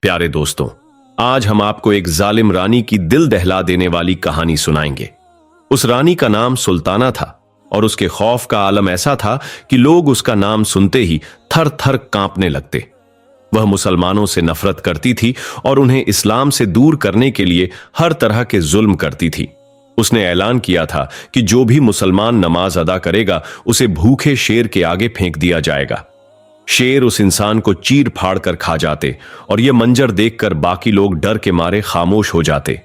प्यारे दोस्तों, आज हम आपको एक जालिम रानी की दिल दहला देने वाली कहानी सुनाएंगे। उस रानी का नाम सुल्ताना था और उसके खौफ का आलम ऐसा था कि लोग उसका नाम सुनते ही थर थर कांपने लगते। वह मुसलमानों से नफरत करती थी और उन्हें इस्लाम से दूर करने के लिए हर तरह के जुल्म करती थी। उसने ऐलान किया था कि जो भी मुसलमान नमाज अदा करेगा उसे भूखे शेर के आगे फेंक दिया जाएगा। शेर उस इंसान को चीर फाड़ कर खा जाते और यह मंजर देखकर बाकी लोग डर के मारे खामोश हो जाते।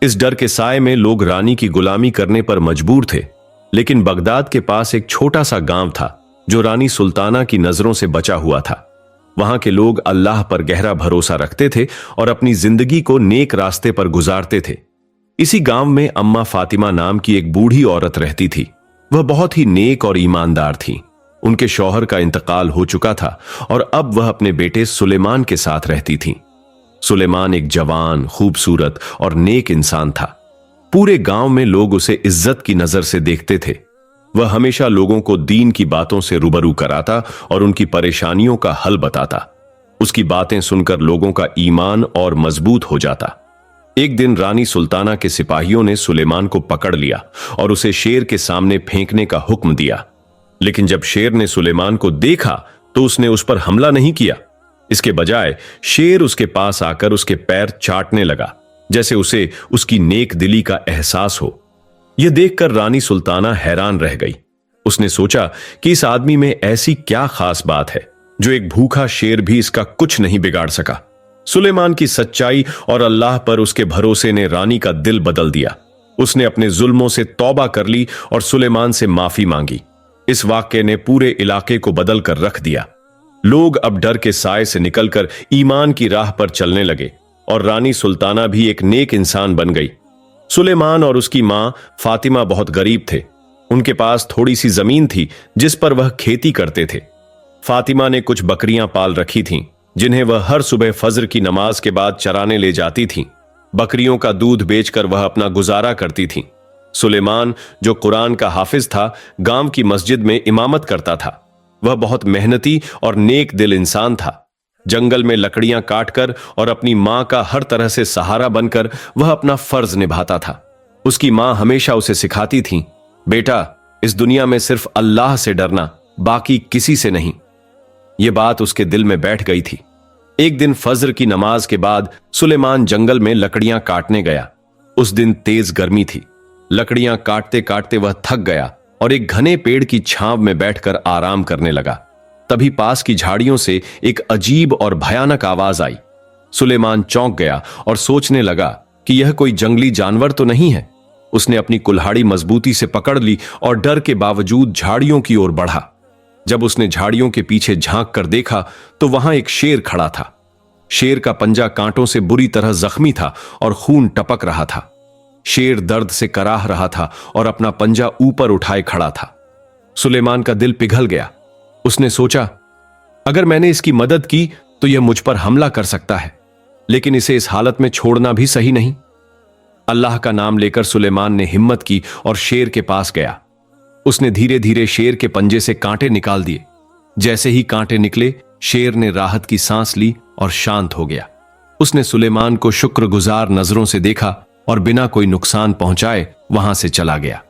इस डर के साए में लोग रानी की गुलामी करने पर मजबूर थे, लेकिन बगदाद के पास एक छोटा सा गांव था जो रानी सुल्ताना की नजरों से बचा हुआ था। वहां के लोग अल्लाह पर गहरा भरोसा रखते थे और अपनी जिंदगी को नेक रास्ते पर गुजारते थे। इसी गांव में अम्मा फातिमा नाम की एक बूढ़ी औरत रहती थी। वह बहुत ही नेक और ईमानदार थी। उनके शौहर का इंतकाल हो चुका था और अब वह अपने बेटे सुलेमान के साथ रहती थी। सुलेमान एक जवान, खूबसूरत और नेक इंसान था। पूरे गांव में लोग उसे इज्जत की नजर से देखते थे। वह हमेशा लोगों को दीन की बातों से रूबरू कराता और उनकी परेशानियों का हल बताता। उसकी बातें सुनकर लोगों का ईमान और मजबूत हो जाता। एक दिन रानी सुल्ताना के सिपाहियों ने सुलेमान को पकड़ लिया और उसे शेर के सामने फेंकने का हुक्म दिया। लेकिन जब शेर ने सुलेमान को देखा तो उसने उस पर हमला नहीं किया। इसके बजाय शेर उसके पास आकर उसके पैर चाटने लगा, जैसे उसे उसकी नेक दिली का एहसास हो। यह देखकर रानी सुल्ताना हैरान रह गई। उसने सोचा कि इस आदमी में ऐसी क्या खास बात है जो एक भूखा शेर भी इसका कुछ नहीं बिगाड़ सका। सुलेमान की सच्चाई और अल्लाह पर उसके भरोसे ने रानी का दिल बदल दिया। उसने अपने जुल्मों से तौबा कर ली और सुलेमान से माफी मांगी। इस वाक्य ने पूरे इलाके को बदल कर रख दिया। लोग अब डर के साए से निकलकर ईमान की राह पर चलने लगे और रानी सुल्ताना भी एक नेक इंसान बन गई। सुलेमान और उसकी मां फातिमा बहुत गरीब थे। उनके पास थोड़ी सी जमीन थी जिस पर वह खेती करते थे। फातिमा ने कुछ बकरियां पाल रखी थीं, जिन्हें वह हर सुबह फजर की नमाज के बाद चराने ले जाती थीं। बकरियों का दूध बेचकर वह अपना गुजारा करती थीं। सुलेमान, जो कुरान का हाफिज था, गांव की मस्जिद में इमामत करता था। वह बहुत मेहनती और नेक दिल इंसान था। जंगल में लकड़ियां काटकर और अपनी मां का हर तरह से सहारा बनकर वह अपना फर्ज निभाता था। उसकी मां हमेशा उसे सिखाती थी, बेटा, इस दुनिया में सिर्फ अल्लाह से डरना, बाकी किसी से नहीं। यह बात उसके दिल में बैठ गई थी। एक दिन फजर की नमाज के बाद सुलेमान जंगल में लकड़ियां काटने गया। उस दिन तेज गर्मी थी। लकड़ियां काटते काटते वह थक गया और एक घने पेड़ की छांव में बैठकर आराम करने लगा। तभी पास की झाड़ियों से एक अजीब और भयानक आवाज आई। सुलेमान चौंक गया और सोचने लगा कि यह कोई जंगली जानवर तो नहीं है। उसने अपनी कुल्हाड़ी मजबूती से पकड़ ली और डर के बावजूद झाड़ियों की ओर बढ़ा। जब उसने झाड़ियों के पीछे झांक कर देखा तो वहां एक शेर खड़ा था। शेर का पंजा कांटों से बुरी तरह जख्मी था और खून टपक रहा था। शेर दर्द से कराह रहा था और अपना पंजा ऊपर उठाए खड़ा था। सुलेमान का दिल पिघल गया। उसने सोचा, अगर मैंने इसकी मदद की तो यह मुझ पर हमला कर सकता है, लेकिन इसे इस हालत में छोड़ना भी सही नहीं। अल्लाह का नाम लेकर सुलेमान ने हिम्मत की और शेर के पास गया। उसने धीरे धीरे शेर के पंजे से कांटे निकाल दिए। जैसे ही कांटे निकले, शेर ने राहत की सांस ली और शांत हो गया। उसने सुलेमान को शुक्रगुजार नजरों से देखा और बिना कोई नुकसान पहुंचाए वहां से चला गया।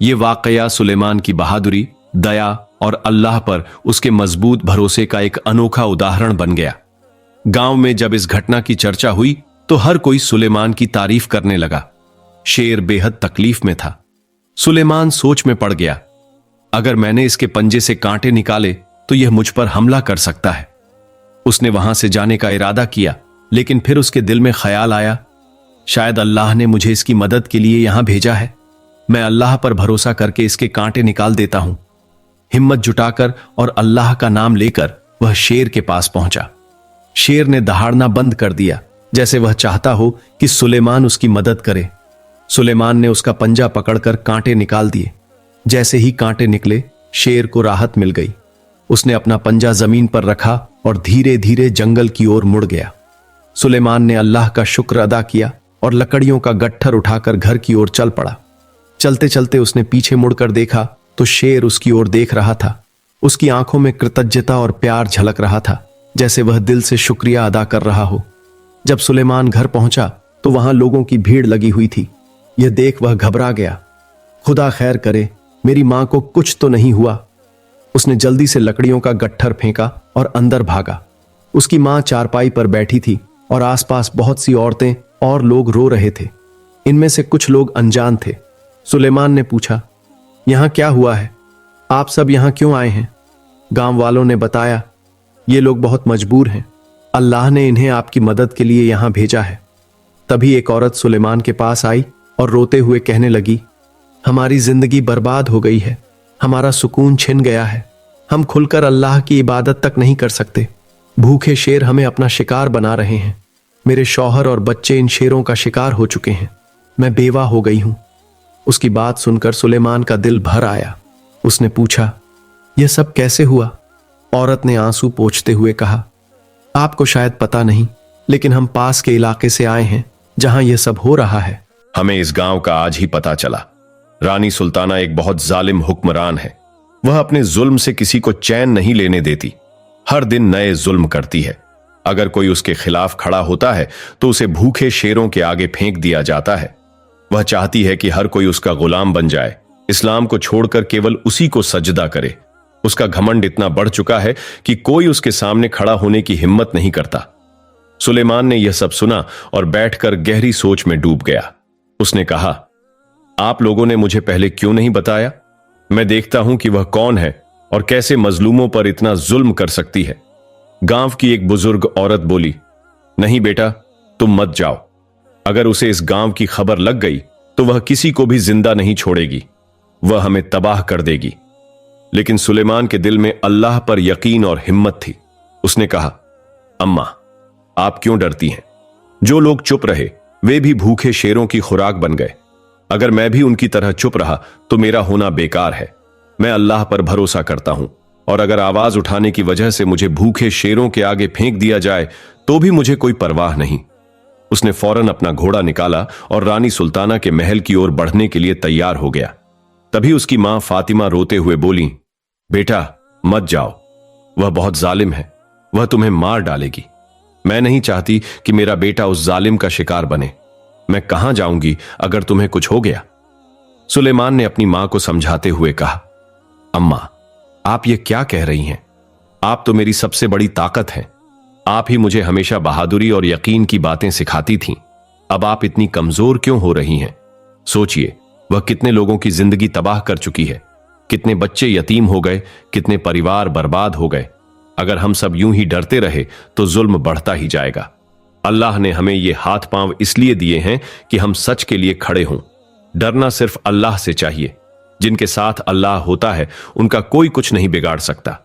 यह वाकया सुलेमान की बहादुरी, दया और अल्लाह पर उसके मजबूत भरोसे का एक अनोखा उदाहरण बन गया। गांव में जब इस घटना की चर्चा हुई तो हर कोई सुलेमान की तारीफ करने लगा। शेर बेहद तकलीफ में था। सुलेमान सोच में पड़ गया, अगर मैंने इसके पंजे से कांटे निकाले तो यह मुझ पर हमला कर सकता है। उसने वहां से जाने का इरादा किया, लेकिन फिर उसके दिल में ख्याल आया, शायद अल्लाह ने मुझे इसकी मदद के लिए यहां भेजा है। मैं अल्लाह पर भरोसा करके इसके कांटे निकाल देता हूं। हिम्मत जुटाकर और अल्लाह का नाम लेकर वह शेर के पास पहुंचा। शेर ने दहाड़ना बंद कर दिया, जैसे वह चाहता हो कि सुलेमान उसकी मदद करे। सुलेमान ने उसका पंजा पकड़कर कांटे निकाल दिए। जैसे ही कांटे निकले, शेर को राहत मिल गई। उसने अपना पंजा जमीन पर रखा और धीरे धीरे जंगल की ओर मुड़ गया। सुलेमान ने अल्लाह का शुक्र अदा किया और लकड़ियों का गट्ठर उठाकर घर की ओर चल पड़ा। चलते चलते उसने पीछे मुड़कर देखा तो शेर उसकी ओर देख रहा था। उसकी आंखों में कृतज्ञता और प्यार झलक रहा था, जैसे वह दिल से शुक्रिया अदा कर रहा हो। जब सुलेमान घर पहुंचा तो वहां लोगों की भीड़ लगी हुई थी। यह देख वह घबरा गया। खुदा खैर करे, मेरी मां को कुछ तो नहीं हुआ। उसने जल्दी से लकड़ियों का गट्ठर फेंका और अंदर भागा। उसकी मां चारपाई पर बैठी थी और आसपास बहुत सी औरतें और लोग रो रहे थे। इनमें से कुछ लोग अनजान थे। सुलेमान ने पूछा, यहां क्या हुआ है? आप सब यहां क्यों आए हैं? गांव वालों ने बताया, ये लोग बहुत मजबूर हैं। अल्लाह ने इन्हें आपकी मदद के लिए यहां भेजा है। तभी एक औरत सुलेमान के पास आई और रोते हुए कहने लगी, हमारी जिंदगी बर्बाद हो गई है, हमारा सुकून छिन गया है। हम खुलकर अल्लाह की इबादत तक नहीं कर सकते। भूखे शेर हमें अपना शिकार बना रहे हैं। मेरे शौहर और बच्चे इन शेरों का शिकार हो चुके हैं। मैं बेवा हो गई हूं। उसकी बात सुनकर सुलेमान का दिल भर आया। उसने पूछा, यह सब कैसे हुआ? औरत ने आंसू पोंछते हुए कहा, आपको शायद पता नहीं, लेकिन हम पास के इलाके से आए हैं जहां यह सब हो रहा है। हमें इस गांव का आज ही पता चला। रानी सुल्ताना एक बहुत जालिम हुक्मरान है। वह अपने जुल्म से किसी को चैन नहीं लेने देती। हर दिन नए जुल्म करती है। अगर कोई उसके खिलाफ खड़ा होता है तो उसे भूखे शेरों के आगे फेंक दिया जाता है। वह चाहती है कि हर कोई उसका गुलाम बन जाए, इस्लाम को छोड़कर केवल उसी को सजदा करे। उसका घमंड इतना बढ़ चुका है कि कोई उसके सामने खड़ा होने की हिम्मत नहीं करता। सुलेमान ने यह सब सुना और बैठकर गहरी सोच में डूब गया। उसने कहा, आप लोगों ने मुझे पहले क्यों नहीं बताया? मैं देखता हूं कि वह कौन है और कैसे मजलूमों पर इतना जुल्म कर सकती है। गांव की एक बुजुर्ग औरत बोली, नहीं बेटा, तुम मत जाओ। अगर उसे इस गांव की खबर लग गई तो वह किसी को भी जिंदा नहीं छोड़ेगी। वह हमें तबाह कर देगी। लेकिन सुलेमान के दिल में अल्लाह पर यकीन और हिम्मत थी। उसने कहा, अम्मा, आप क्यों डरती हैं? जो लोग चुप रहे वे भी भूखे शेरों की खुराक बन गए। अगर मैं भी उनकी तरह चुप रहा तो मेरा होना बेकार है। मैं अल्लाह पर भरोसा करता हूं, और अगर आवाज उठाने की वजह से मुझे भूखे शेरों के आगे फेंक दिया जाए तो भी मुझे कोई परवाह नहीं। उसने फौरन अपना घोड़ा निकाला और रानी सुल्ताना के महल की ओर बढ़ने के लिए तैयार हो गया। तभी उसकी मां फातिमा रोते हुए बोली, बेटा मत जाओ, वह बहुत जालिम है, वह तुम्हें मार डालेगी। मैं नहीं चाहती कि मेरा बेटा उस जालिम का शिकार बने। मैं कहां जाऊंगी अगर तुम्हें कुछ हो गया? सुलेमान ने अपनी मां को समझाते हुए कहा, अम्मा, आप ये क्या कह रही हैं? आप तो मेरी सबसे बड़ी ताकत हैं। आप ही मुझे हमेशा बहादुरी और यकीन की बातें सिखाती थीं। अब आप इतनी कमजोर क्यों हो रही हैं? सोचिए, वह कितने लोगों की जिंदगी तबाह कर चुकी है। कितने बच्चे यतीम हो गए, कितने परिवार बर्बाद हो गए। अगर हम सब यूं ही डरते रहे तो जुल्म बढ़ता ही जाएगा। अल्लाह ने हमें ये हाथ पांव इसलिए दिए हैं कि हम सच के लिए खड़े हों। डरना सिर्फ अल्लाह से चाहिए। जिनके साथ अल्लाह होता है उनका कोई कुछ नहीं बिगाड़ सकता।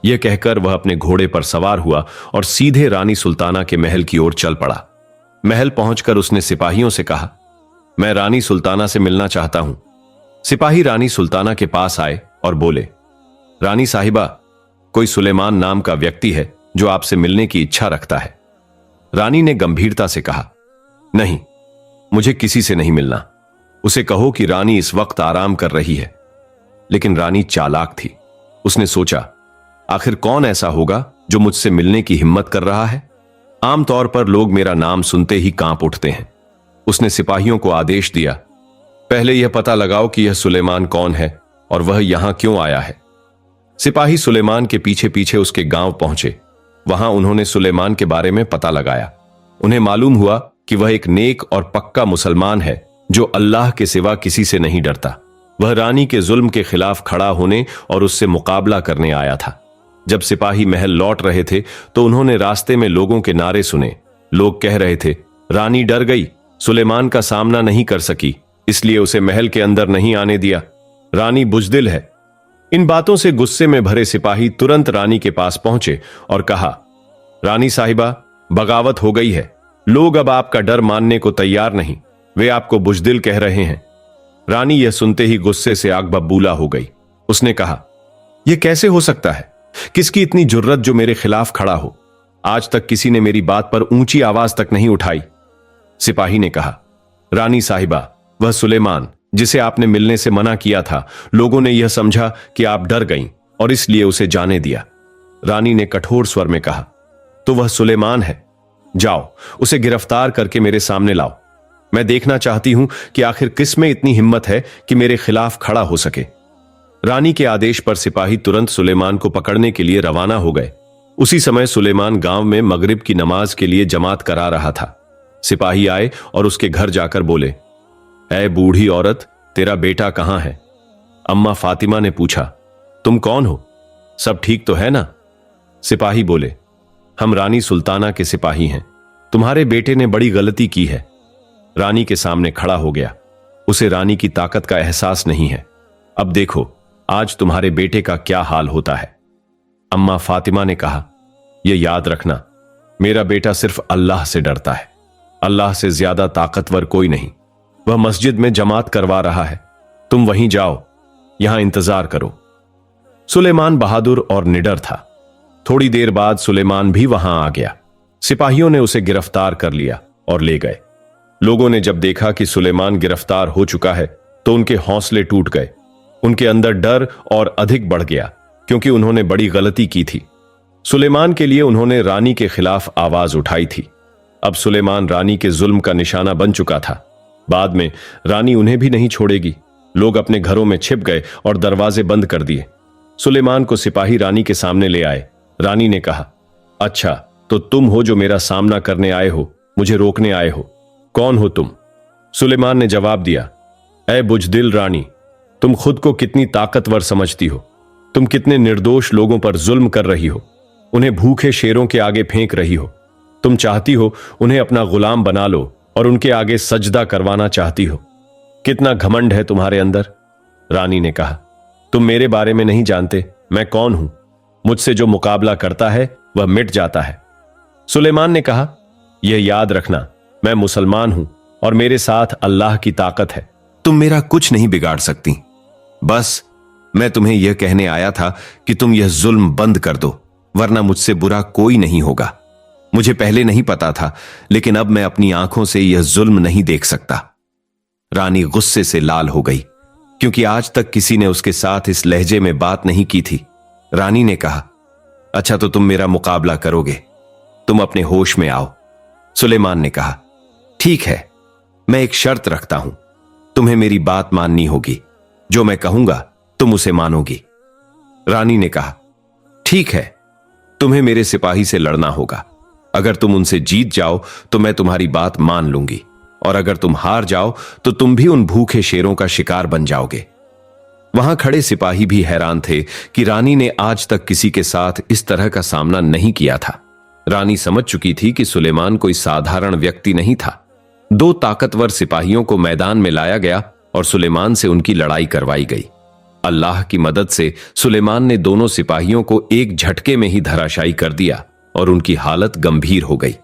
यह कहकर वह अपने घोड़े पर सवार हुआ और सीधे रानी सुल्ताना के महल की ओर चल पड़ा। महल पहुंचकर उसने सिपाहियों से कहा, मैं रानी सुल्ताना से मिलना चाहता हूं। सिपाही रानी सुल्ताना के पास आए और बोले, रानी साहिबा, कोई सुलेमान नाम का व्यक्ति है जो आपसे मिलने की इच्छा रखता है। रानी ने गंभीरता से कहा, नहीं, मुझे किसी से नहीं मिलना। उसे कहो कि रानी इस वक्त आराम कर रही है। लेकिन रानी चालाक थी। उसने सोचा, आखिर कौन ऐसा होगा जो मुझसे मिलने की हिम्मत कर रहा है? आमतौर पर लोग मेरा नाम सुनते ही कांप उठते हैं। उसने सिपाहियों को आदेश दिया, पहले यह पता लगाओ कि यह सुलेमान कौन है और वह यहां क्यों आया है। सिपाही सुलेमान के पीछे पीछे उसके गांव पहुंचे। वहां उन्होंने सुलेमान के बारे में पता लगाया। उन्हें मालूम हुआ कि वह एक नेक और पक्का मुसलमान है जो अल्लाह के सिवा किसी से नहीं डरता। वह रानी के जुल्म के खिलाफ खड़ा होने और उससे मुकाबला करने आया था। जब सिपाही महल लौट रहे थे तो उन्होंने रास्ते में लोगों के नारे सुने। लोग कह रहे थे, रानी डर गई, सुलेमान का सामना नहीं कर सकी, इसलिए उसे महल के अंदर नहीं आने दिया। रानी बुजदिल है। इन बातों से गुस्से में भरे सिपाही तुरंत रानी के पास पहुंचे और कहा, रानी साहिबा, बगावत हो गई है। लोग अब आपका डर मानने को तैयार नहीं। वे आपको बुजदिल कह रहे हैं। रानी यह सुनते ही गुस्से से आग बबूला हो गई। उसने कहा, यह कैसे हो सकता है? किसकी इतनी जुर्रत जो मेरे खिलाफ खड़ा हो? आज तक किसी ने मेरी बात पर ऊंची आवाज तक नहीं उठाई। सिपाही ने कहा, रानी साहिबा, वह सुलेमान जिसे आपने मिलने से मना किया था, लोगों ने यह समझा कि आप डर गईं और इसलिए उसे जाने दिया। रानी ने कठोर स्वर में कहा, तो वह सुलेमान है? जाओ, उसे गिरफ्तार करके मेरे सामने लाओ। मैं देखना चाहती हूं कि आखिर किस में इतनी हिम्मत है कि मेरे खिलाफ खड़ा हो सके। रानी के आदेश पर सिपाही तुरंत सुलेमान को पकड़ने के लिए रवाना हो गए। उसी समय सुलेमान गांव में मगरिब की नमाज के लिए जमात करा रहा था। सिपाही आए और उसके घर जाकर बोले, ऐ बूढ़ी औरत, तेरा बेटा कहां है? अम्मा फातिमा ने पूछा, तुम कौन हो? सब ठीक तो है ना? सिपाही बोले, हम रानी सुल्ताना के सिपाही हैं। तुम्हारे बेटे ने बड़ी गलती की है। रानी के सामने खड़ा हो गया। उसे रानी की ताकत का एहसास नहीं है। अब देखो आज तुम्हारे बेटे का क्या हाल होता है। अम्मा फातिमा ने कहा, यह याद रखना, मेरा बेटा सिर्फ अल्लाह से डरता है। अल्लाह से ज्यादा ताकतवर कोई नहीं। वह मस्जिद में जमात करवा रहा है। तुम वहीं जाओ, यहां इंतजार करो। सुलेमान बहादुर और निडर था। थोड़ी देर बाद सुलेमान भी वहां आ गया। सिपाहियों ने उसे गिरफ्तार कर लिया और ले गए। लोगों ने जब देखा कि सुलेमान गिरफ्तार हो चुका है तो उनके हौसले टूट गए। उनके अंदर डर और अधिक बढ़ गया, क्योंकि उन्होंने बड़ी गलती की थी। सुलेमान के लिए उन्होंने रानी के खिलाफ आवाज उठाई थी। अब सुलेमान रानी के जुल्म का निशाना बन चुका था। बाद में रानी उन्हें भी नहीं छोड़ेगी। लोग अपने घरों में छिप गए और दरवाजे बंद कर दिए। सुलेमान को सिपाही रानी के सामने ले आए। रानी ने कहा, अच्छा तो तुम हो जो मेरा सामना करने आए हो, मुझे रोकने आए हो। कौन हो तुम? सुलेमान ने जवाब दिया, ऐ बुजदिल रानी, तुम खुद को कितनी ताकतवर समझती हो। तुम कितने निर्दोष लोगों पर जुल्म कर रही हो, उन्हें भूखे शेरों के आगे फेंक रही हो। तुम चाहती हो उन्हें अपना गुलाम बना लो और उनके आगे सजदा करवाना चाहती हो। कितना घमंड है तुम्हारे अंदर। रानी ने कहा, तुम मेरे बारे में नहीं जानते, मैं कौन हूं। मुझसे जो मुकाबला करता है वह मिट जाता है। सुलेमान ने कहा, यह याद रखना, मैं मुसलमान हूं और मेरे साथ अल्लाह की ताकत है। तुम मेरा कुछ नहीं बिगाड़ सकती। बस मैं तुम्हें यह कहने आया था कि तुम यह जुल्म बंद कर दो, वरना मुझसे बुरा कोई नहीं होगा। मुझे पहले नहीं पता था, लेकिन अब मैं अपनी आंखों से यह जुल्म नहीं देख सकता। रानी गुस्से से लाल हो गई, क्योंकि आज तक किसी ने उसके साथ इस लहजे में बात नहीं की थी। रानी ने कहा, अच्छा तो तुम मेरा मुकाबला करोगे, तुम अपने होश में आओ। सुलेमान ने कहा, ठीक है, मैं एक शर्त रखता हूं, तुम्हें मेरी बात माननी होगी। जो मैं कहूंगा तुम उसे मानोगी। रानी ने कहा, ठीक है, तुम्हें मेरे सिपाही से लड़ना होगा। अगर तुम उनसे जीत जाओ तो मैं तुम्हारी बात मान लूंगी, और अगर तुम हार जाओ तो तुम भी उन भूखे शेरों का शिकार बन जाओगे। वहां खड़े सिपाही भी हैरान थे कि रानी ने आज तक किसी के साथ इस तरह का सामना नहीं किया था। रानी समझ चुकी थी कि सुलेमान कोई साधारण व्यक्ति नहीं था। दो ताकतवर सिपाहियों को मैदान में लाया गया और सुलेमान से उनकी लड़ाई करवाई गई। अल्लाह की मदद से सुलेमान ने दोनों सिपाहियों को एक झटके में ही धराशायी कर दिया और उनकी हालत गंभीर हो गई।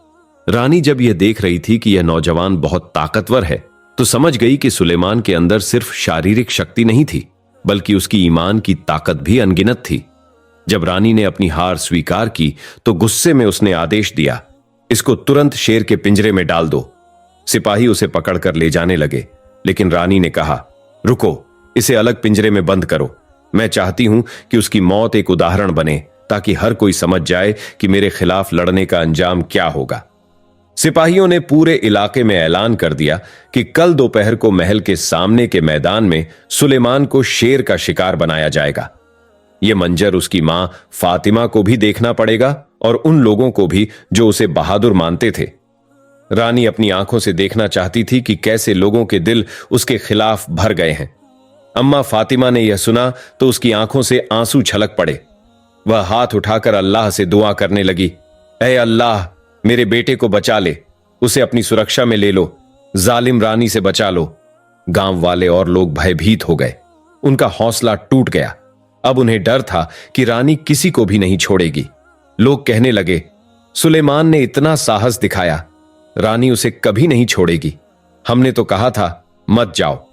रानी जब यह देख रही थी कि यह नौजवान बहुत ताकतवर है, तो समझ गई कि सुलेमान के अंदर सिर्फ शारीरिक शक्ति नहीं थी, बल्कि उसकी ईमान की ताकत भी अनगिनत थी। जब रानी ने अपनी हार स्वीकार की तो गुस्से में उसने आदेश दिया, इसको तुरंत शेर के पिंजरे में डाल दो। सिपाही उसे पकड़कर ले जाने लगे, लेकिन रानी ने कहा, रुको, इसे अलग पिंजरे में बंद करो। मैं चाहती हूं कि उसकी मौत एक उदाहरण बने, ताकि हर कोई समझ जाए कि मेरे खिलाफ लड़ने का अंजाम क्या होगा। सिपाहियों ने पूरे इलाके में ऐलान कर दिया कि कल दोपहर को महल के सामने के मैदान में सुलेमान को शेर का शिकार बनाया जाएगा। यह मंजर उसकी मां फातिमा को भी देखना पड़ेगा और उन लोगों को भी जो उसे बहादुर मानते थे। रानी अपनी आंखों से देखना चाहती थी कि कैसे लोगों के दिल उसके खिलाफ भर गए हैं। अम्मा फातिमा ने यह सुना तो उसकी आंखों से आंसू छलक पड़े। वह हाथ उठाकर अल्लाह से दुआ करने लगी, ऐ अल्लाह, मेरे बेटे को बचा ले, उसे अपनी सुरक्षा में ले लो, जालिम रानी से बचा लो। गांव वाले और लोग भयभीत हो गए। उनका हौसला टूट गया। अब उन्हें डर था कि रानी किसी को भी नहीं छोड़ेगी। लोग कहने लगे, सुलेमान ने इतना साहस दिखाया, रानी उसे कभी नहीं छोड़ेगी। हमने तो कहा था मत जाओ,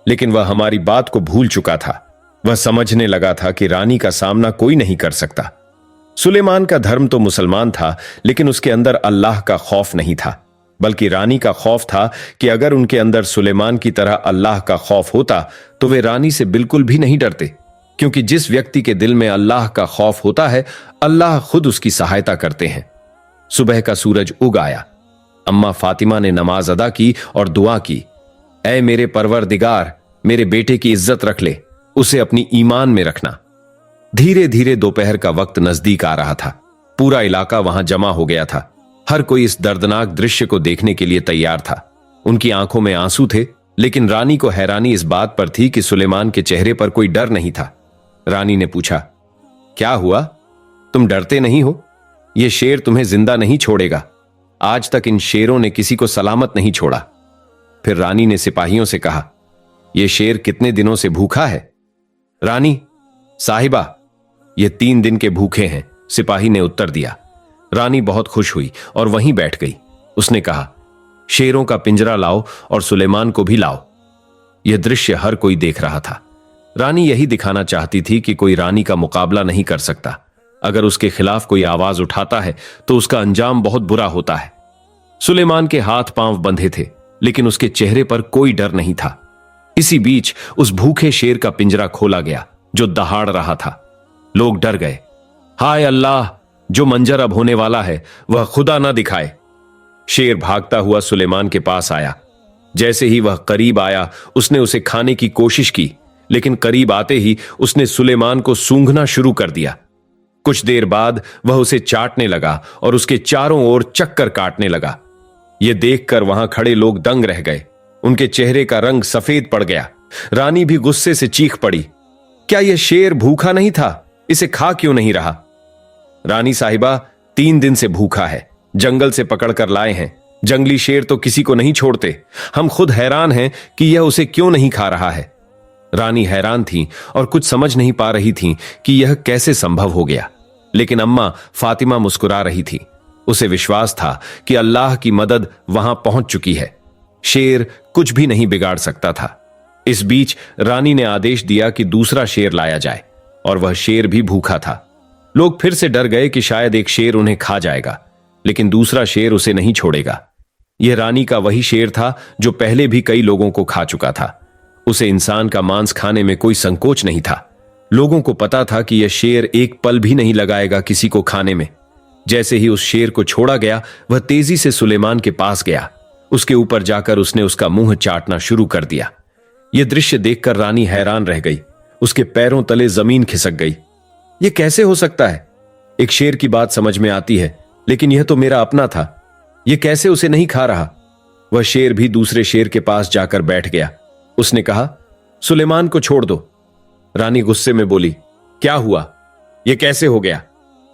लेकिन वह हमारी बात को भूल चुका था। वह समझने लगा था कि रानी का सामना कोई नहीं कर सकता। सुलेमान का धर्म तो मुसलमान था, लेकिन उसके अंदर अल्लाह का खौफ नहीं था, बल्कि रानी का खौफ था कि अगर उनके अंदर सुलेमान की तरह अल्लाह का खौफ होता तो वे रानी से बिल्कुल भी नहीं डरते, क्योंकि जिस व्यक्ति के दिल में अल्लाह का खौफ होता है, अल्लाह खुद उसकी सहायता करते हैं। सुबह का सूरज उग आया। अम्मा फातिमा ने नमाज अदा की और दुआ की, ऐ मेरे परवरदिगार, मेरे बेटे की इज्जत रख ले, उसे अपनी ईमान में रखना। धीरे धीरे दोपहर का वक्त नजदीक आ रहा था। पूरा इलाका वहां जमा हो गया था। हर कोई इस दर्दनाक दृश्य को देखने के लिए तैयार था। उनकी आंखों में आंसू थे, लेकिन रानी को हैरानी इस बात पर थी कि सुलेमान के चेहरे पर कोई डर नहीं था। रानी ने पूछा, क्या हुआ? तुम डरते नहीं हो? यह शेर तुम्हें जिंदा नहीं छोड़ेगा। आज तक इन शेरों ने किसी को सलामत नहीं छोड़ा। फिर रानी ने सिपाहियों से कहा, यह शेर कितने दिनों से भूखा है? रानी साहिबा, ये 3 दिन के भूखे हैं, सिपाही ने उत्तर दिया। रानी बहुत खुश हुई और वहीं बैठ गई। उसने कहा, शेरों का पिंजरा लाओ और सुलेमान को भी लाओ। यह दृश्य हर कोई देख रहा था। रानी यही दिखाना चाहती थी कि कोई रानी का मुकाबला नहीं कर सकता। अगर उसके खिलाफ कोई आवाज उठाता है तो उसका अंजाम बहुत बुरा होता है। सुलेमान के हाथ पांव बंधे थे, लेकिन उसके चेहरे पर कोई डर नहीं था। इसी बीच उस भूखे शेर का पिंजरा खोला गया जो दहाड़ रहा था। लोग डर गए। हाय अल्लाह, जो मंजर अब होने वाला है वह खुदा ना दिखाए। शेर भागता हुआ सुलेमान के पास आया। जैसे ही वह करीब आया, उसने उसे खाने की कोशिश की, लेकिन करीब आते ही उसने सुलेमान को सूंघना शुरू कर दिया। कुछ देर बाद वह उसे चाटने लगा और उसके चारों ओर चक्कर काटने लगा। यह देखकर वहां खड़े लोग दंग रह गए। उनके चेहरे का रंग सफेद पड़ गया। रानी भी गुस्से से चीख पड़ी, क्या यह शेर भूखा नहीं था? इसे खा क्यों नहीं रहा? रानी साहिबा, 3 दिन से भूखा है, जंगल से पकड़कर लाए हैं। जंगली शेर तो किसी को नहीं छोड़ते। हम खुद हैरान हैं कि यह उसे क्यों नहीं खा रहा है। रानी हैरान थी और कुछ समझ नहीं पा रही थी कि यह कैसे संभव हो गया। लेकिन अम्मा फातिमा मुस्कुरा रही थी। उसे विश्वास था कि अल्लाह की मदद वहां पहुंच चुकी है। शेर कुछ भी नहीं बिगाड़ सकता था। इस बीच रानी ने आदेश दिया कि दूसरा शेर लाया जाए, और वह शेर भी भूखा था। लोग फिर से डर गए कि शायद एक शेर उन्हें खा जाएगा, लेकिन दूसरा शेर उसे नहीं छोड़ेगा। यह रानी का वही शेर था जो पहले भी कई लोगों को खा चुका था। उसे इंसान का मांस खाने में कोई संकोच नहीं था। लोगों को पता था कि यह शेर एक पल भी नहीं लगाएगा किसी को खाने में। जैसे ही उस शेर को छोड़ा गया, वह तेजी से सुलेमान के पास गया। उसके ऊपर जाकर उसने उसका मुंह चाटना शुरू कर दिया। यह दृश्य देखकर रानी हैरान रह गई। उसके पैरों तले जमीन खिसक गई। यह कैसे हो सकता है? एक शेर की बात समझ में आती है, लेकिन यह तो मेरा अपना था। यह कैसे उसे नहीं खा रहा? वह शेर भी दूसरे शेर के पास जाकर बैठ गया। उसने कहा, सुलेमान को छोड़ दो। रानी गुस्से में बोली, क्या हुआ? यह कैसे हो गया?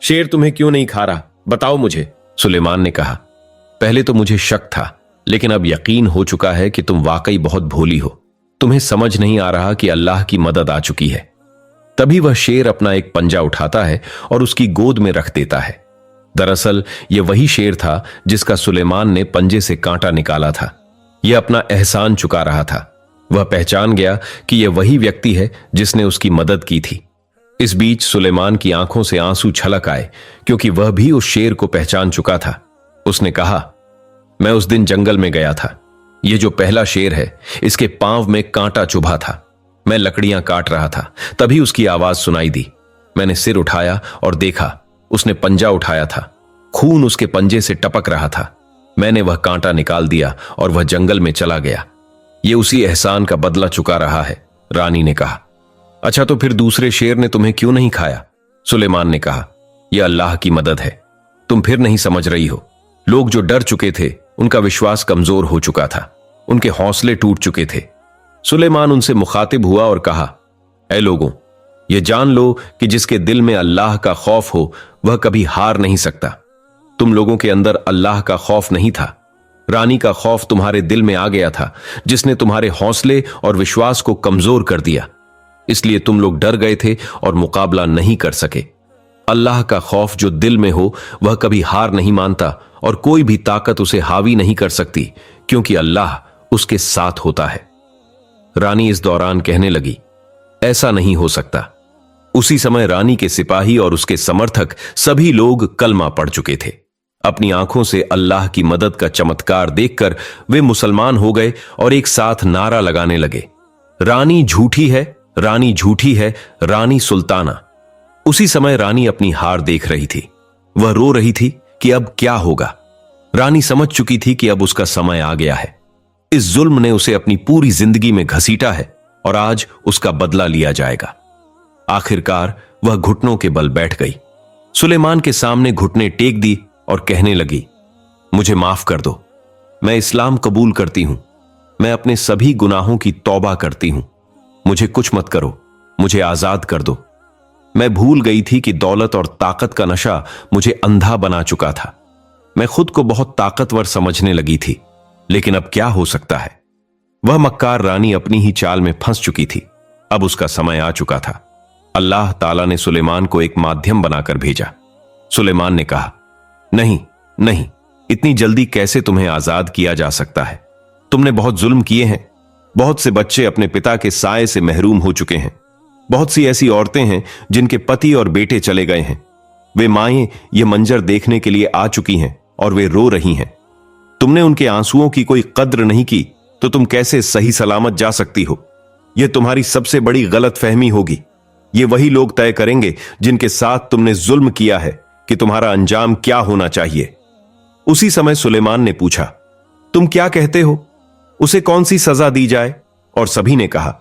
शेर तुम्हें क्यों नहीं खा रहा? बताओ मुझे। सुलेमान ने कहा, पहले तो मुझे शक था, लेकिन अब यकीन हो चुका है कि तुम वाकई बहुत भोली हो। तुम्हें समझ नहीं आ रहा कि अल्लाह की मदद आ चुकी है। तभी वह शेर अपना एक पंजा उठाता है और उसकी गोद में रख देता है। दरअसल यह वही शेर था जिसका सुलेमान ने पंजे से कांटा निकाला था। यह अपना एहसान चुका रहा था। वह पहचान गया कि यह वही व्यक्ति है जिसने उसकी मदद की थी। इस बीच सुलेमान की आंखों से आंसू छलक आए, क्योंकि वह भी उस शेर को पहचान चुका था। उसने कहा, मैं उस दिन जंगल में गया था। यह जो पहला शेर है, इसके पांव में कांटा चुभा था। मैं लकड़ियां काट रहा था, तभी उसकी आवाज सुनाई दी। मैंने सिर उठाया और देखा, उसने पंजा उठाया था। खून उसके पंजे से टपक रहा था। मैंने वह कांटा निकाल दिया और वह जंगल में चला गया। यह उसी एहसान का बदला चुका रहा है। रानी ने कहा, अच्छा तो फिर दूसरे शेर ने तुम्हें क्यों नहीं खाया? सुलेमान ने कहा, यह अल्लाह की मदद है। तुम फिर नहीं समझ रही हो। लोग जो डर चुके थे, उनका विश्वास कमजोर हो चुका था। उनके हौसले टूट चुके थे। सुलेमान उनसे मुखातिब हुआ और कहा, ऐ लोगों, यह जान लो कि जिसके दिल में अल्लाह का खौफ हो वह कभी हार नहीं सकता। तुम लोगों के अंदर अल्लाह का खौफ नहीं था। रानी का खौफ तुम्हारे दिल में आ गया था, जिसने तुम्हारे हौसले और विश्वास को कमजोर कर दिया। इसलिए तुम लोग डर गए थे और मुकाबला नहीं कर सके। अल्लाह का खौफ जो दिल में हो वह कभी हार नहीं मानता, और कोई भी ताकत उसे हावी नहीं कर सकती, क्योंकि अल्लाह उसके साथ होता है। रानी इस दौरान कहने लगी, ऐसा नहीं हो सकता। उसी समय रानी के सिपाही और उसके समर्थक सभी लोग कलमा पढ़ चुके थे। अपनी आंखों से अल्लाह की मदद का चमत्कार देखकर वे मुसलमान हो गए और एक साथ नारा लगाने लगे, रानी झूठी है, रानी झूठी है, रानी सुल्ताना। उसी समय रानी अपनी हार देख रही थी। वह रो रही थी कि अब क्या होगा। रानी समझ चुकी थी कि अब उसका समय आ गया है। इस जुल्म ने उसे अपनी पूरी जिंदगी में घसीटा है और आज उसका बदला लिया जाएगा। आखिरकार वह घुटनों के बल बैठ गई, सुलेमान के सामने घुटने टेक दी और कहने लगी, मुझे माफ कर दो। मैं इस्लाम कबूल करती हूं। मैं अपने सभी गुनाहों की तौबा करती हूं। मुझे कुछ मत करो, मुझे आजाद कर दो। मैं भूल गई थी कि दौलत और ताकत का नशा मुझे अंधा बना चुका था। मैं खुद को बहुत ताकतवर समझने लगी थी, लेकिन अब क्या हो सकता है। वह मक्कार रानी अपनी ही चाल में फंस चुकी थी। अब उसका समय आ चुका था। अल्लाह ताला ने सुलेमान को एक माध्यम बनाकर भेजा। सुलेमान ने कहा, नहीं नहीं, इतनी जल्दी कैसे तुम्हें आजाद किया जा सकता है। तुमने बहुत जुल्म किए हैं। बहुत से बच्चे अपने पिता के साए से महरूम हो चुके हैं। बहुत सी ऐसी औरतें हैं जिनके पति और बेटे चले गए हैं। वे माएं ये मंजर देखने के लिए आ चुकी हैं और वे रो रही हैं। तुमने उनके आंसुओं की कोई कद्र नहीं की तो तुम कैसे सही सलामत जा सकती हो। यह तुम्हारी सबसे बड़ी गलतफहमी होगी। ये वही लोग तय करेंगे जिनके साथ तुमने जुल्म किया है कि तुम्हारा अंजाम क्या होना चाहिए। उसी समय सुलेमान ने पूछा, तुम क्या कहते हो, उसे कौन सी सजा दी जाए? और सभी ने कहा,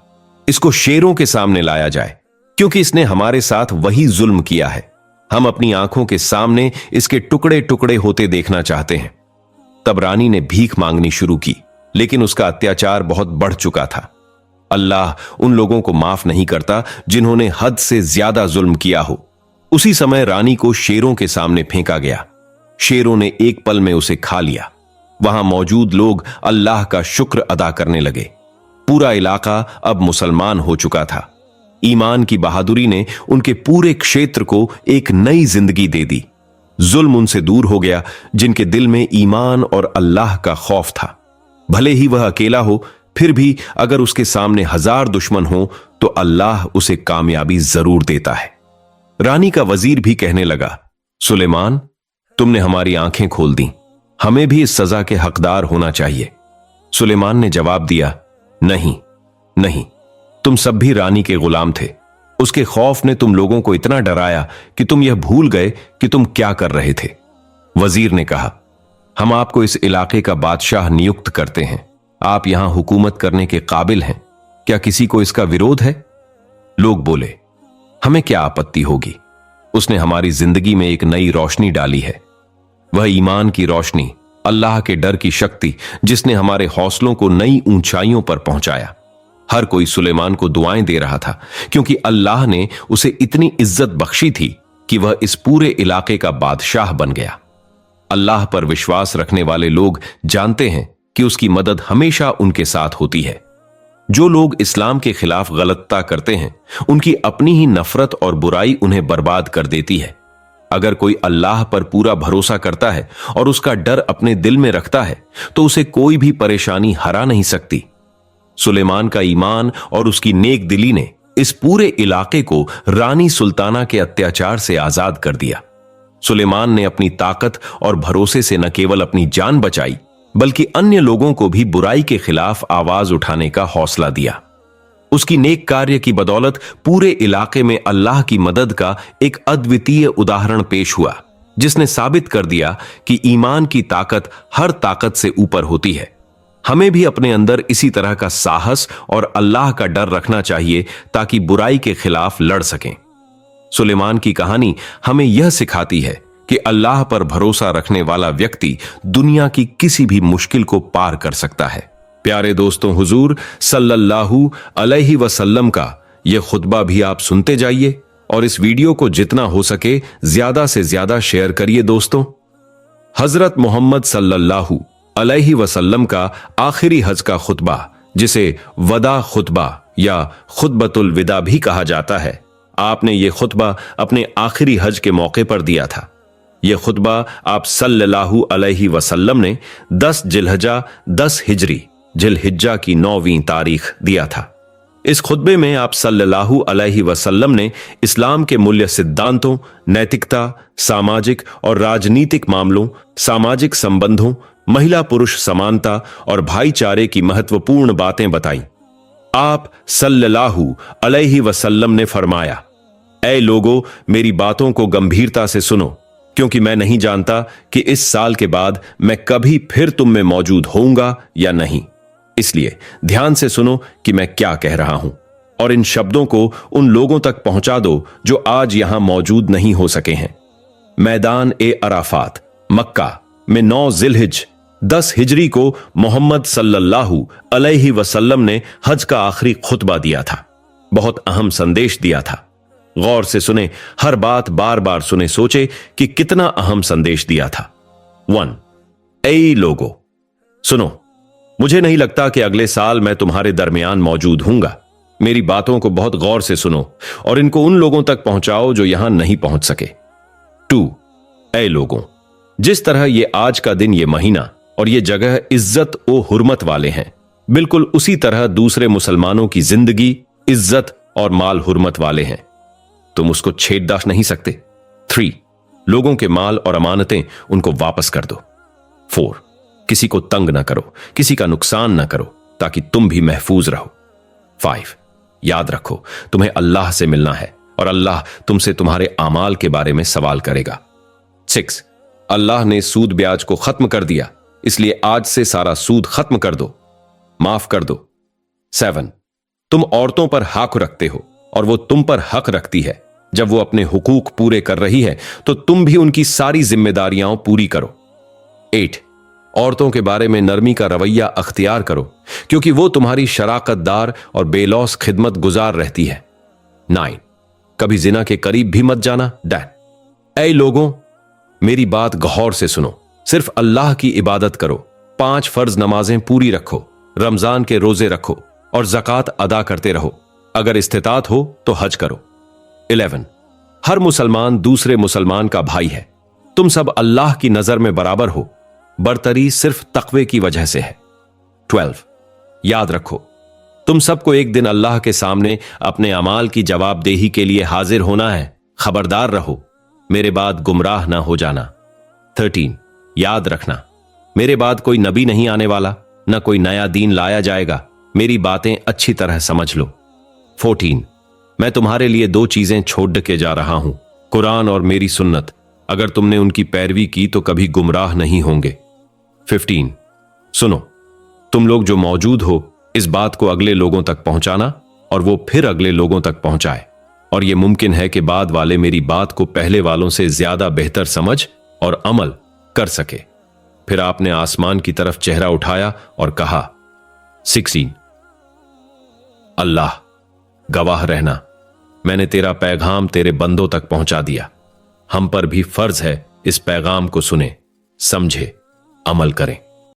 इसको शेरों के सामने लाया जाए, क्योंकि इसने हमारे साथ वही जुल्म किया है। हम अपनी आंखों के सामने इसके टुकड़े टुकड़े होते देखना चाहते हैं। तब रानी ने भीख मांगनी शुरू की, लेकिन उसका अत्याचार बहुत बढ़ चुका था। अल्लाह उन लोगों को माफ नहीं करता जिन्होंने हद से ज्यादा जुल्म किया हो। उसी समय रानी को शेरों के सामने फेंका गया। शेरों ने एक पल में उसे खा लिया। वहां मौजूद लोग अल्लाह का शुक्र अदा करने लगे। पूरा इलाका अब मुसलमान हो चुका था। ईमान की बहादुरी ने उनके पूरे क्षेत्र को एक नई जिंदगी दे दी। जुल्म उनसे दूर हो गया जिनके दिल में ईमान और अल्लाह का खौफ था। भले ही वह अकेला हो, फिर भी अगर उसके सामने 1000 दुश्मन हो तो अल्लाह उसे कामयाबी जरूर देता है। रानी का वजीर भी कहने लगा, सुलेमान, तुमने हमारी आंखें खोल दी। हमें भी इस सजा के हकदार होना चाहिए। सुलेमान ने जवाब दिया, नहीं नहीं, तुम सब भी रानी के गुलाम थे। उसके खौफ ने तुम लोगों को इतना डराया कि तुम यह भूल गए कि तुम क्या कर रहे थे। वजीर ने कहा, हम आपको इस इलाके का बादशाह नियुक्त करते हैं। आप यहां हुकूमत करने के काबिल हैं। क्या किसी को इसका विरोध है? लोग बोले, हमें क्या आपत्ति होगी। उसने हमारी जिंदगी में एक नई रोशनी डाली है। वह ईमान की रोशनी, अल्लाह के डर की शक्ति, जिसने हमारे हौसलों को नई ऊंचाइयों पर पहुंचाया। हर कोई सुलेमान को दुआएं दे रहा था, क्योंकि अल्लाह ने उसे इतनी इज्जत बख्शी थी कि वह इस पूरे इलाके का बादशाह बन गया। अल्लाह पर विश्वास रखने वाले लोग जानते हैं कि उसकी मदद हमेशा उनके साथ होती है। जो लोग इस्लाम के खिलाफ गलतता करते हैं, उनकी अपनी ही नफरत और बुराई उन्हें बर्बाद कर देती है। अगर कोई अल्लाह पर पूरा भरोसा करता है और उसका डर अपने दिल में रखता है, तो उसे कोई भी परेशानी हरा नहीं सकती। सुलेमान का ईमान और उसकी नेक दिली ने इस पूरे इलाके को रानी सुल्ताना के अत्याचार से आजाद कर दिया। सुलेमान ने अपनी ताकत और भरोसे से न केवल अपनी जान बचाई, बल्कि अन्य लोगों को भी बुराई के खिलाफ आवाज उठाने का हौसला दिया। उसकी नेक कार्य की बदौलत पूरे इलाके में अल्लाह की मदद का एक अद्वितीय उदाहरण पेश हुआ, जिसने साबित कर दिया कि ईमान की ताकत हर ताकत से ऊपर होती है। हमें भी अपने अंदर इसी तरह का साहस और अल्लाह का डर रखना चाहिए ताकि बुराई के खिलाफ लड़ सकें। सुलेमान की कहानी हमें यह सिखाती है कि अल्लाह पर भरोसा रखने वाला व्यक्ति दुनिया की किसी भी मुश्किल को पार कर सकता है। प्यारे दोस्तों, हुजूर सल्लल्लाहु अलैहि वसल्लम का यह खुतबा भी आप सुनते जाइए और इस वीडियो को जितना हो सके ज्यादा से ज्यादा शेयर करिए। दोस्तों, हजरत मोहम्मद सल्लल्लाहु अलैहि वसल्लम का आखिरी हज का खुतबा, जिसे वदा खुतबा या खुतबतुल विदा भी कहा जाता है, आपने ये खुतबा अपने आखिरी हज के मौके पर दिया था। यह खुतबा आप सल्लल्लाहु अलैहि वसल्लम ने 10 जिलहजा 10 हिजरी जिलहिज्जा की 9वीं तारीख दिया था। इस खुतबे में आप सल्लल्लाहु अलैहि वसल्लम ने इस्लाम के मूल्य सिद्धांतों, नैतिकता, सामाजिक और राजनीतिक मामलों, सामाजिक संबंधों, महिला पुरुष समानता और भाईचारे की महत्वपूर्ण बातें बताई। आप सल्लल्लाहु अलैहि वसल्लम ने फरमाया, ऐ लोगों, मेरी बातों को गंभीरता से सुनो। क्योंकि मैं नहीं जानता कि इस साल के बाद मैं कभी फिर तुम में मौजूद होऊंगा या नहीं। इसलिए ध्यान से सुनो कि मैं क्या कह रहा हूं, और इन शब्दों को उन लोगों तक पहुंचा दो जो आज यहां मौजूद नहीं हो सके हैं। मैदान ए अराफात, मक्का में 9 जिलहिज 10 हिजरी को मोहम्मद सल्लल्लाहु अलैहि वसल्लम ने हज का आखिरी खुतबा दिया था। बहुत अहम संदेश दिया था। गौर से सुने, हर बात बार बार सुने, सोचे कि कितना अहम संदेश दिया था। 1 ऐ लोगो सुनो, मुझे नहीं लगता कि अगले साल मैं तुम्हारे दरमियान मौजूद हूंगा। मेरी बातों को बहुत गौर से सुनो और इनको उन लोगों तक पहुंचाओ जो यहां नहीं पहुंच सके। 2 ऐ लोगों, जिस तरह ये आज का दिन, ये महीना और ये जगह इज्जत ओ हुर्मत वाले हैं, बिल्कुल उसी तरह दूसरे मुसलमानों की जिंदगी, इज्जत और माल हुर्मत वाले हैं। तुम उसको छेड़ नहीं सकते। 3 लोगों के माल और अमानतें उनको वापस कर दो। 4 किसी को तंग ना करो, किसी का नुकसान ना करो, ताकि तुम भी महफूज रहो। 5 याद रखो, तुम्हें अल्लाह से मिलना है और अल्लाह तुमसे तुम्हारे आमाल के बारे में सवाल करेगा। 6 अल्लाह ने सूद ब्याज को खत्म कर दिया, इसलिए आज से सारा सूद खत्म कर दो, माफ कर दो। 7 तुम औरतों पर हक रखते हो और वो तुम पर हक रखती है। जब वो अपने हुकूक पूरे कर रही है तो तुम भी उनकी सारी जिम्मेदारियां पूरी करो। 8 औरतों के बारे में नरमी का रवैया अख्तियार करो, क्योंकि वो तुम्हारी शराकतदार और बेलौस खिदमत गुजार रहती है। 9 कभी जिना के करीब भी मत जाना। 10 ऐ लोगों, मेरी बात गौर से सुनो, सिर्फ अल्लाह की इबादत करो, 5 फर्ज नमाजें पूरी रखो, रमजान के रोजे रखो और ज़कात अदा करते रहो। अगर इस्तिताअत हो तो हज करो। 11 हर मुसलमान दूसरे मुसलमान का भाई है। तुम सब अल्लाह की नजर में बराबर हो, बरतरी सिर्फ तकवे की वजह से है। 12 याद रखो, तुम सबको एक दिन अल्लाह के सामने अपने अमाल की जवाबदेही के लिए हाजिर होना है। खबरदार रहो, मेरे बाद गुमराह ना हो जाना। 13 याद रखना, मेरे बाद कोई नबी नहीं आने वाला, ना कोई नया दीन लाया जाएगा। मेरी बातें अच्छी तरह समझ लो। 14 मैं तुम्हारे लिए 2 चीजें छोड़ के जा रहा हूं, कुरान और मेरी सुन्नत। अगर तुमने उनकी पैरवी की तो कभी गुमराह नहीं होंगे। 15 सुनो, तुम लोग जो मौजूद हो, इस बात को अगले लोगों तक पहुंचाना और वो फिर अगले लोगों तक पहुंचाए, और यह मुमकिन है कि बाद वाले मेरी बात को पहले वालों से ज्यादा बेहतर समझ और अमल कर सके। फिर आपने आसमान की तरफ चेहरा उठाया और कहा। 16 अल्लाह गवाह रहना, मैंने तेरा पैगाम तेरे बंदों तक पहुंचा दिया। हम पर भी फर्ज है इस पैगाम को सुने, समझे, अमल करें।